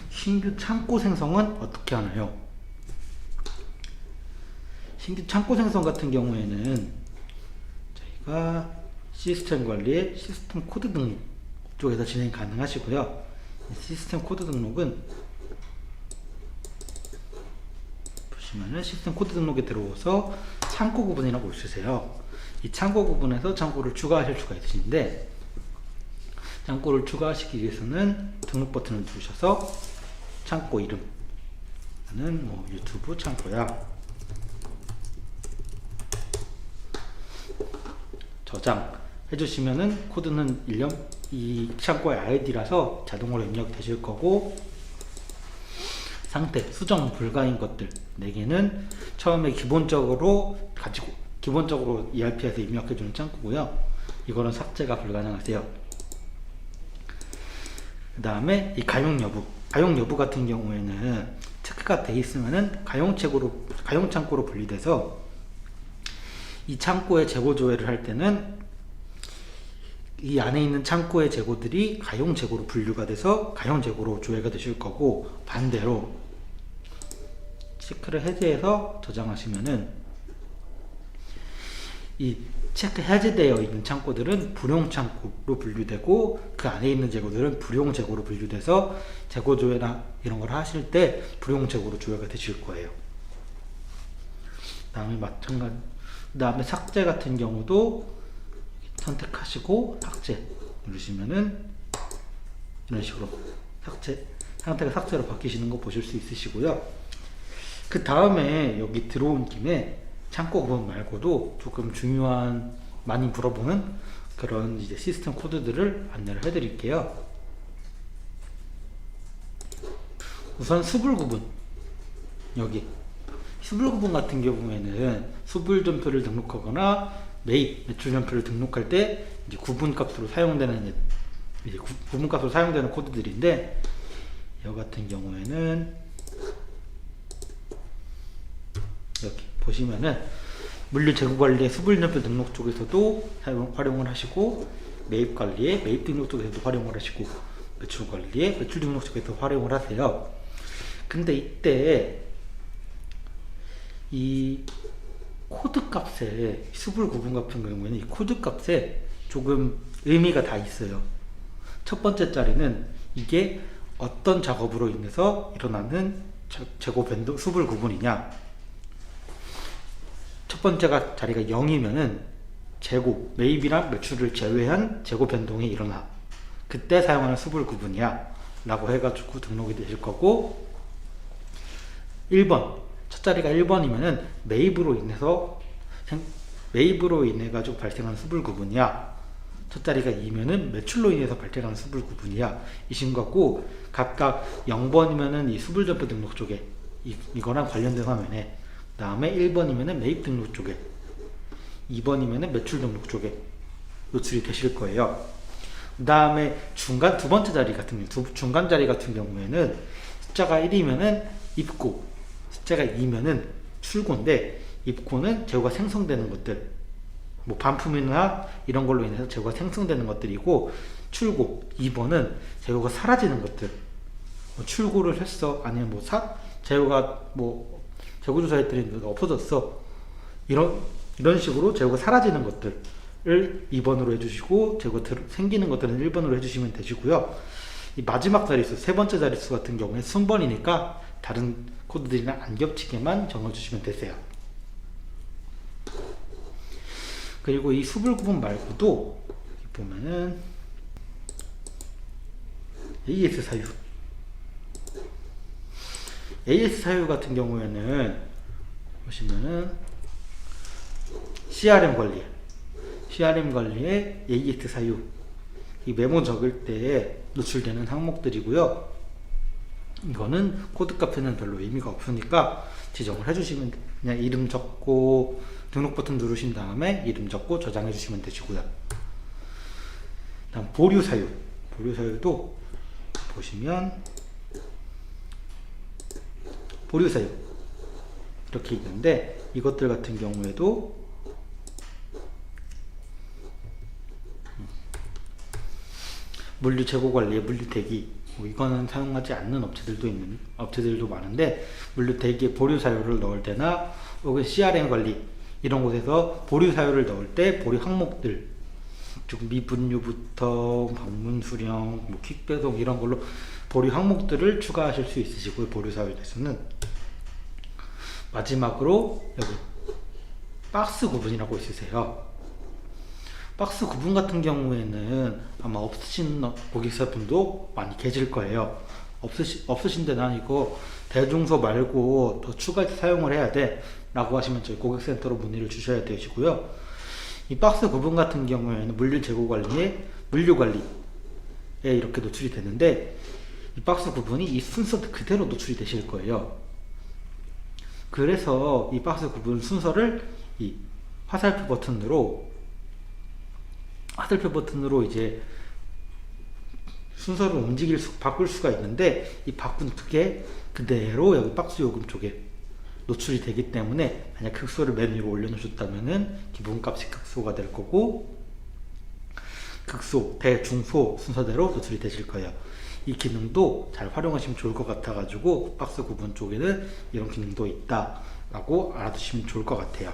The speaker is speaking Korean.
신규 창고 생성은 어떻게 하나요? 신규 창고 생성 같은 경우에는 저희가 시스템 관리의 시스템 코드 등록 쪽에서 진행 가능하시고요. 시스템 코드 등록은 보시면은 시스템 코드 등록에 들어오서 창고 구분이라고 있으세요. 이 창고 구분에서 창고를 추가하실 수가 있으신데, 창고를 추가하시기 위해서는 등록 버튼을 누르셔서 창고 이름, 나는 뭐 유튜브 창고야, 저장 해주시면은 코드는 이 창고의 아이디라서 자동으로 입력되실 거고, 상태 수정 불가인 것들 4개는 처음에 기본적으로 ERP에서 입력해주는 창고고요. 이거는 삭제가 불가능하세요. 그 다음에 이 가용 여부 같은 경우에는 체크가 돼 있으면은 가용 창고로 분리돼서 이 창고의 재고 조회를 할 때는 이 안에 있는 창고의 재고들이 가용 재고로 분류가 돼서 가용 재고로 조회가 되실 거고, 반대로 체크를 해제해서 저장하시면은 이 체크 해제되어 있는 창고들은 불용 창고로 분류되고, 그 안에 있는 재고들은 불용 재고로 분류돼서 재고 조회나 이런 걸 하실 때 불용 재고로 조회가 되실 거예요. 그다음에 삭제 같은 경우도 선택하시고 삭제 누르시면은 이런 식으로 상태가 삭제로 바뀌시는 거 보실 수 있으시고요. 그 다음에 여기 들어온 김에 창고 구분 말고도 조금 중요한, 많이 물어보는 그런 이제 시스템 코드들을 안내를 해드릴게요. 우선 수불 구분, 여기 수불 구분 같은 경우에는 수불 전표를 등록하거나 매입 매출 전표를 등록할 때 이제 구분값으로 사용되는 코드들인데, 이 같은 경우에는 여기 보시면은 물류 재고 관리의 수불 전표 등록 쪽에서도 활용을 하시고, 매입 관리의 매입 등록 쪽에서도 활용을 하시고, 매출 관리의 매출 등록 쪽에서 활용을 하세요. 근데 이때 이 코드 값에, 수불 구분 같은 경우에는 이 코드 값에 조금 의미가 다 있어요. 첫 번째 자리는 이게 어떤 작업으로 인해서 일어나는 재고 변동 수불 구분이냐. 첫 번째가 자리가 0이면은 재고, 매입이랑 매출을 제외한 재고 변동이 일어나, 그때 사용하는 수불 구분이야 라고 해가지고 등록이 되실 거고, 1번 첫 자리가 1번이면은 매입으로 인해 가지고 발생하는 수불 구분이야. 첫 자리가 2면은 매출로 인해서 발생하는 수불 구분이야 이신 거고, 각각 0번이면은 이 수불 전표 등록 쪽에 이거랑 관련된 화면에, 그 다음에 1번이면은 매입 등록 쪽에, 2번이면은 매출 등록 쪽에 노출이 되실 거예요. 그 다음에 두 번째 자리 같은 경우, 중간 자리 같은 경우에는 숫자가 1이면은 입고, 숫자가 2면은 출고인데, 입고는 재고가 생성되는 것들, 뭐 반품이나 이런 걸로 인해서 재고가 생성되는 것들이고, 출고 2번은 재고가 사라지는 것들, 뭐 출고를 했어, 아니면 뭐 재고가 뭐 재고조사했더니 없어졌어, 이런 식으로 재고가 사라지는 것들을 2번으로 해주시고, 재고가 생기는 것들은 1번으로 해주시면 되시고요. 이 마지막 자릿수, 세 번째 자릿수 같은 경우에 순번이니까 다른 코드들이랑 안 겹치게만 정해주시면 되세요. 그리고 이 수불 구분 말고도 여기 보면은 AS 사유 같은 경우에는 보시면은 CRM 관리에 AS 사유, 이 메모 적을 때 노출되는 항목들이고요. 이거는 코드 값에는 별로 의미가 없으니까 지정을 해주시면, 그냥 이름 적고 등록 버튼 누르신 다음에 이름 적고 저장해 주시면 되시고요. 다음 보류 사유도 보시면 보류 사유 이렇게 있는데, 이것들 같은 경우에도 물류 재고 관리의 물류 대기 이거는 사용하지 않는 업체들도 많은데, 물론 대개 보류 사유를 넣을 때나 혹은 CRM 관리 이런 곳에서 보류 사유를 넣을 때 보류 항목들, 즉 미분류부터 방문 수령, 퀵 배송 이런 걸로 보류 항목들을 추가하실 수 있으시고요. 보류 사유에 대해서는. 마지막으로 여기 박스 구분이라고 있으세요. 박스 구분 같은 경우에는 아마 없으신 고객사분도 많이 계실 거예요. 없으신데 난 이거 대중소 말고 더 추가해서 사용을 해야 돼 라고 하시면 저희 고객센터로 문의를 주셔야 되시고요. 이 박스 구분 같은 경우에는 물류 재고 관리에 물류 관리에 이렇게 노출이 되는데, 이 박스 구분이 이 순서 그대로 노출이 되실 거예요. 그래서 이 박스 구분 순서를 이 화살표 버튼으로 이제 순서를 바꿀 수가 있는데, 이 바꾼 게 그대로 여기 박스 요금 쪽에 노출이 되기 때문에 만약 극소를 맨 위로 올려놓으셨다면은 기본값이 극소가 될 거고, 극소, 대, 중소 순서대로 노출이 되실 거예요. 이 기능도 잘 활용하시면 좋을 것 같아가지고 박스 구분 쪽에는 이런 기능도 있다 라고 알아두시면 좋을 것 같아요.